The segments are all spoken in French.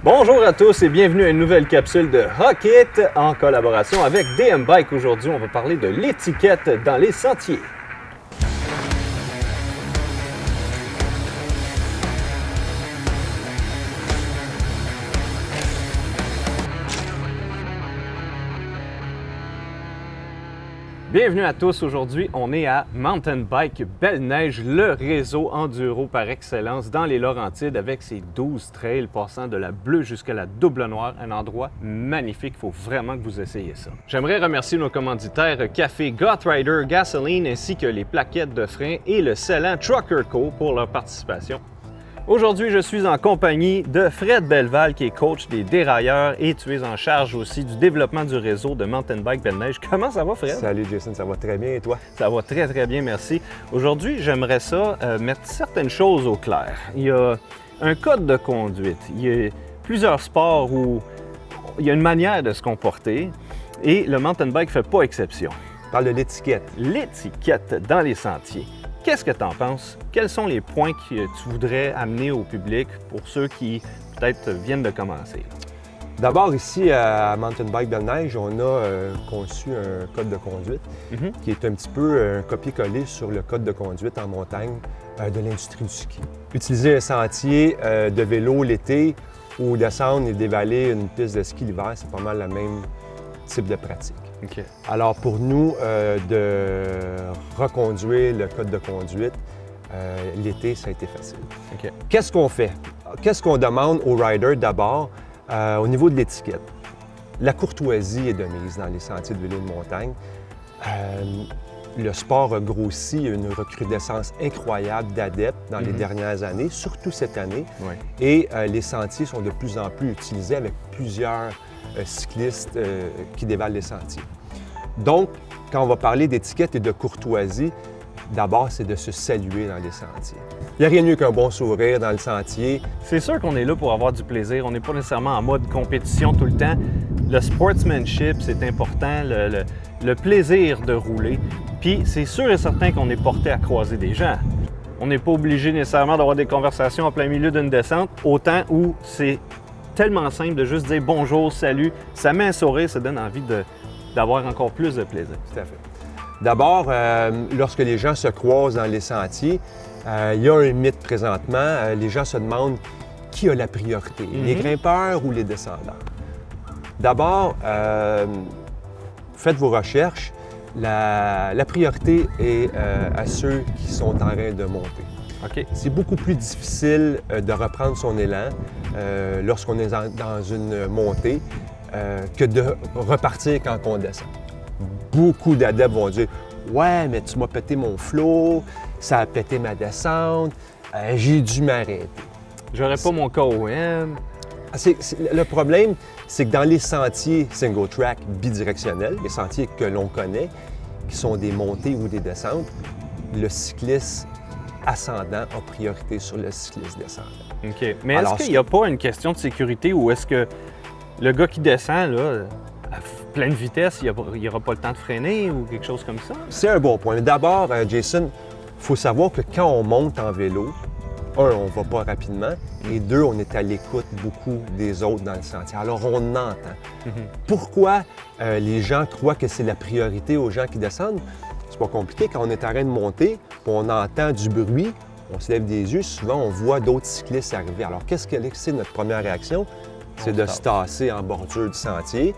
Bonjour à tous et bienvenue à une nouvelle capsule de Hockit en collaboration avec DM Bike. Aujourd'hui, on va parler de l'étiquette dans les sentiers. Bienvenue à tous. Aujourd'hui, on est à Mountain Bike Belle-Neige, le réseau enduro par excellence dans les Laurentides avec ses 12 trails passant de la bleue jusqu'à la double noire. Un endroit magnifique. Il faut vraiment que vous essayiez ça. J'aimerais remercier nos commanditaires Café Gothrider Gasoline ainsi que les plaquettes de frein et le scellant Trucker Co pour leur participation. Aujourd'hui, je suis en compagnie de Fred Belval, qui est coach des dérailleurs et tu es en charge aussi du développement du réseau de Mountain Bike Belle-Neige. Comment ça va, Fred? Salut, Jason, ça va très bien et toi? Ça va très, très bien, merci. Aujourd'hui, j'aimerais ça mettre certaines choses au clair. Il y a un code de conduite. Il y a plusieurs sports où il y a une manière de se comporter et le mountain bike ne fait pas exception. Parle de l'étiquette. L'étiquette dans les sentiers. Qu'est-ce que tu en penses? Quels sont les points que tu voudrais amener au public pour ceux qui peut-être viennent de commencer? D'abord, ici à Mountain Bike Belle-Neige, on a conçu un code de conduite qui est un petit peu un copier-coller sur le code de conduite en montagne de l'industrie du ski. Utiliser un sentier de vélo l'été ou descendre et dévaler une piste de ski l'hiver, c'est pas mal le même type de pratique. Okay. Alors pour nous, de reconduire le code de conduite, l'été, ça a été facile. Okay. Qu'est-ce qu'on fait? Qu'est-ce qu'on demande aux riders d'abord au niveau de l'étiquette? La courtoisie est de mise dans les sentiers de vélo de montagne. Le sport a grossi, il y a une recrudescence incroyable d'adeptes dans les dernières années, surtout cette année. Oui. Et les sentiers sont de plus en plus utilisés avec plusieurs cyclistes qui dévalent les sentiers. Donc, quand on va parler d'étiquette et de courtoisie, d'abord, c'est de se saluer dans les sentiers. Il n'y a rien de mieux qu'un bon sourire dans le sentier. C'est sûr qu'on est là pour avoir du plaisir. On n'est pas nécessairement en mode compétition tout le temps. Le sportsmanship, c'est important, le plaisir de rouler. Puis, c'est sûr et certain qu'on est porté à croiser des gens. On n'est pas obligé nécessairement d'avoir des conversations en plein milieu d'une descente, autant où c'est tellement simple de juste dire bonjour, salut. Ça met un sourire, ça donne envie d'avoir encore plus de plaisir. Tout à fait. D'abord, lorsque les gens se croisent dans les sentiers, il y a un mythe présentement. Les gens se demandent qui a la priorité, les grimpeurs ou les descendeurs. D'abord, faites vos recherches. La priorité est à ceux qui sont en train de monter. Okay. C'est beaucoup plus difficile de reprendre son élan lorsqu'on est dans une montée que de repartir quand on descend. Beaucoup d'adeptes vont dire « Ouais, mais tu m'as pété mon flow, ça a pété ma descente, j'ai dû m'arrêter. » J'aurais pas mon KOM. Le problème, c'est que dans les sentiers single track bidirectionnels, les sentiers que l'on connaît, qui sont des montées ou des descentes, le cycliste ascendant a priorité sur le cycliste descendant. OK. Mais est-ce qu'il n'y a pas une question de sécurité ou est-ce que le gars qui descend, là, à pleine vitesse, il n'y aura pas le temps de freiner ou quelque chose comme ça? C'est un bon point. D'abord, Jason, il faut savoir que quand on monte en vélo, un, on ne va pas rapidement, et deux, on est à l'écoute beaucoup des autres dans le sentier. Alors, on entend. Pourquoi les gens croient que c'est la priorité aux gens qui descendent? C'est pas compliqué. Quand on est en train de monter, on entend du bruit, on se lève des yeux, souvent on voit d'autres cyclistes arriver. Alors, qu'est-ce que c'est notre première réaction? C'est de se tasser en bordure du sentier,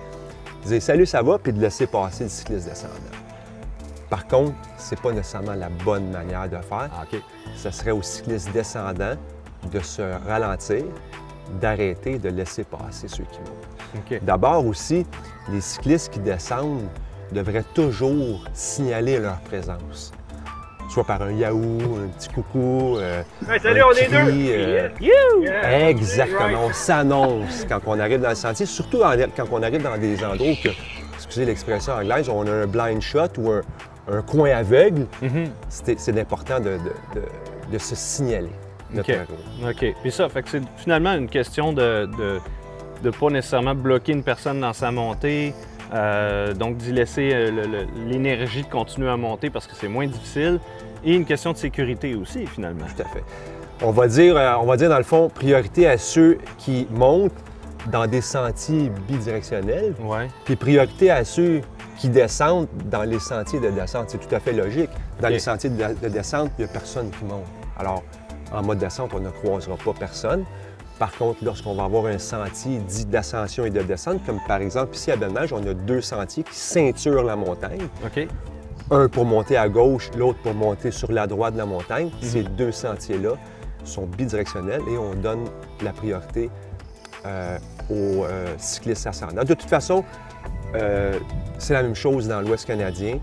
dire « Salut, ça va », puis de laisser passer le cycliste descendant. Par contre, c'est pas nécessairement la bonne manière de faire. OK. Ce serait au cycliste descendant de se ralentir, d'arrêter, de laisser passer ceux qui montent. OK. D'abord aussi, les cyclistes qui descendent devraient toujours signaler leur présence. Soit par un yaou, un petit coucou, hey, salut, on est deux! Exactement, on s'annonce quand on arrive dans le sentier, surtout quand on arrive dans des endroits où, excusez l'expression anglaise, on a un blind shot ou un coin aveugle. C'est important de se signaler. OK. OK. Puis ça, fait que c'est finalement une question de pas nécessairement bloquer une personne dans sa montée, donc d'y laisser l'énergie de continuer à monter parce que c'est moins difficile, et une question de sécurité aussi, finalement. Tout à fait. On va dire dans le fond, priorité à ceux qui montent, dans des sentiers bidirectionnels, Ouais. puis priorité à ceux qui descendent dans les sentiers de descente. C'est tout à fait logique. Dans les sentiers de descente, il n'y a personne qui monte. Alors, en mode descente, on ne croisera pas personne. Par contre, lorsqu'on va avoir un sentier dit d'ascension et de descente, comme par exemple ici à Belle-Neige, on a 2 sentiers qui ceinturent la montagne. OK. Un pour monter à gauche, l'autre pour monter sur la droite de la montagne. Ces 2 sentiers-là sont bidirectionnels et on donne la priorité aux cyclistes ascendants. De toute façon, c'est la même chose dans l'Ouest canadien.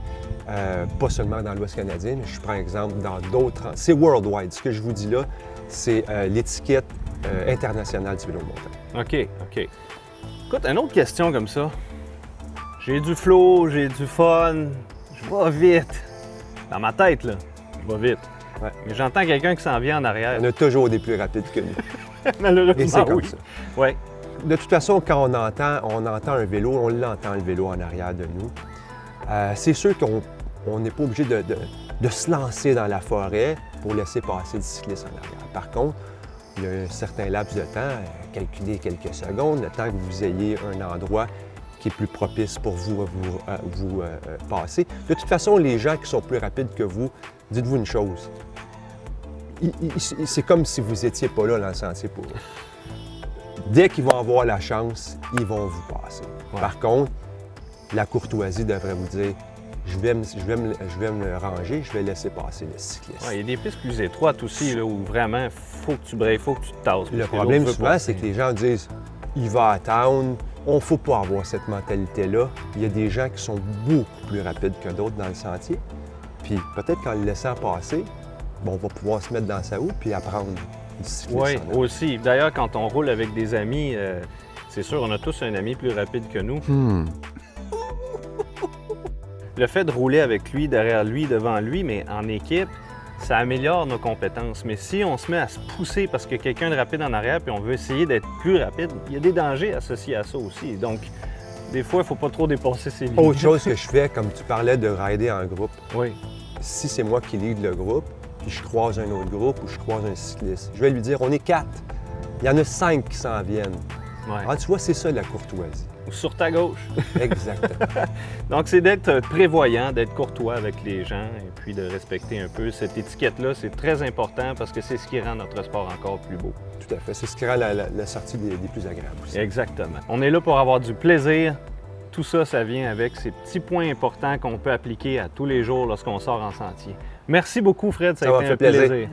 Pas seulement dans l'Ouest canadien, mais je prends exemple dans d'autres... C'est worldwide. Ce que je vous dis là, c'est l'étiquette internationale du vélo de montagne. OK, OK. Écoute, une autre question comme ça. J'ai du flow, j'ai du fun, je vais vite. Dans ma tête, là, je vais vite. Ouais. Mais j'entends quelqu'un qui s'en vient en arrière. On a toujours des plus rapides que nous. Malheureusement, Et c'est comme oui. ça. Ouais. De toute façon, quand on entend un vélo, on l'entend le vélo en arrière de nous. C'est sûr qu'on n'est pas obligé de se lancer dans la forêt pour laisser passer le cycliste en arrière. Par contre, il y a un certain laps de temps, calculer quelques secondes, le temps que vous ayez un endroit qui est plus propice pour vous passer. De toute façon, les gens qui sont plus rapides que vous, dites-vous une chose. C'est comme si vous n'étiez pas là dans le sentier pour eux. Dès qu'ils vont avoir la chance, ils vont vous passer. Ouais. Par contre, la courtoisie devrait vous dire je vais me ranger, je vais laisser passer le cycliste. Ouais, il y a des pistes plus étroites aussi, là, où vraiment, faut que tu brayes, faut que tu te tasses. Le parce que problème l'autre veut souvent, passer. c'est que les gens disent il va à town. On ne faut pas avoir cette mentalité-là. Il y a des gens qui sont beaucoup plus rapides que d'autres dans le sentier. Puis peut-être qu'en le laissant passer, bon, on va pouvoir se mettre dans sa roue puis apprendre du cyclisme. Oui, aussi. D'ailleurs, quand on roule avec des amis, c'est sûr, on a tous un ami plus rapide que nous. Le fait de rouler avec lui, derrière lui, devant lui, mais en équipe, ça améliore nos compétences. Mais si on se met à se pousser parce qu'il y a quelqu'un de rapide en arrière puis on veut essayer d'être plus rapide, il y a des dangers associés à ça aussi. Donc, des fois, il ne faut pas trop dépasser ses limites. Autre chose que je fais, comme tu parlais de rider en groupe, Oui. si c'est moi qui lead le groupe, puis je croise un autre groupe ou je croise un cycliste, je vais lui dire on est 4. Il y en a 5 qui s'en viennent. Ouais. Ah, tu vois, c'est ça la courtoisie. Ou sur ta gauche. Exactement. Donc, c'est d'être prévoyant, d'être courtois avec les gens et puis de respecter un peu cette étiquette-là. C'est très important parce que c'est ce qui rend notre sport encore plus beau. Tout à fait. C'est ce qui rend la sortie des plus agréables aussi. Exactement. On est là pour avoir du plaisir. Tout ça, ça vient avec ces petits points importants qu'on peut appliquer à tous les jours lorsqu'on sort en sentier. Merci beaucoup, Fred. Ça a été m'a un fait plaisir. plaisir.